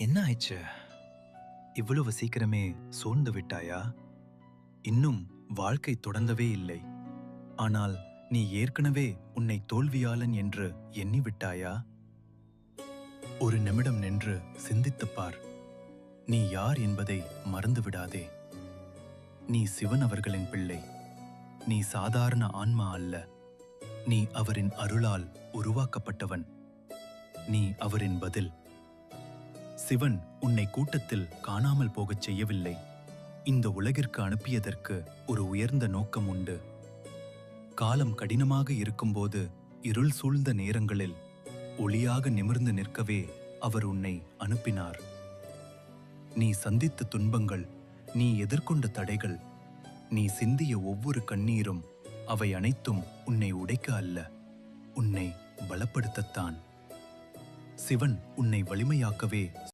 என்ன ஆயிற்று? இவ்வளவு சீக்கிரமே சோர்ந்து விட்டாயா? இன்னும் வாழ்க்கை தொடங்கவே இல்லை. ஆனால் நீ ஏற்கனவே உன்னை தோல்வியாளன் என்று எண்ணிவிட்டாயா? ஒரு நிமிடம் நின்று சிந்தித்துப் பார். நீ யார் என்பதை மறந்துவிடாதே. நீ சிவன் அவர்களின் பிள்ளை. நீ சாதாரண ஆன்மா அல்ல. நீ அவரின் அருளால் உருவாக்கப்பட்டவன். நீ அவரின் பதில். சிவன் உன்னை கூட்டத்தில் காணாமல் போகச் செய்யவில்லை. இந்த உலகிற்கு அனுப்பியதற்கு ஒரு உயர்ந்த நோக்கம் உண்டு. காலம் கடினமாக இருக்கும்போது, இருள் சூழ்ந்த நேரங்களில் ஒளியாக நிமிர்ந்து நிற்கவே அவர் உன்னை அனுப்பினார். நீ சந்தித்த துன்பங்கள், நீ எதிர்கொண்ட தடைகள், நீ சிந்திய ஒவ்வொரு கண்ணீரும், அவை அனைத்தும் உன்னை உடைக்க அல்ல, உன்னை பலப்படுத்தத்தான். சிவன் உன்னை வலிமையாக்கவே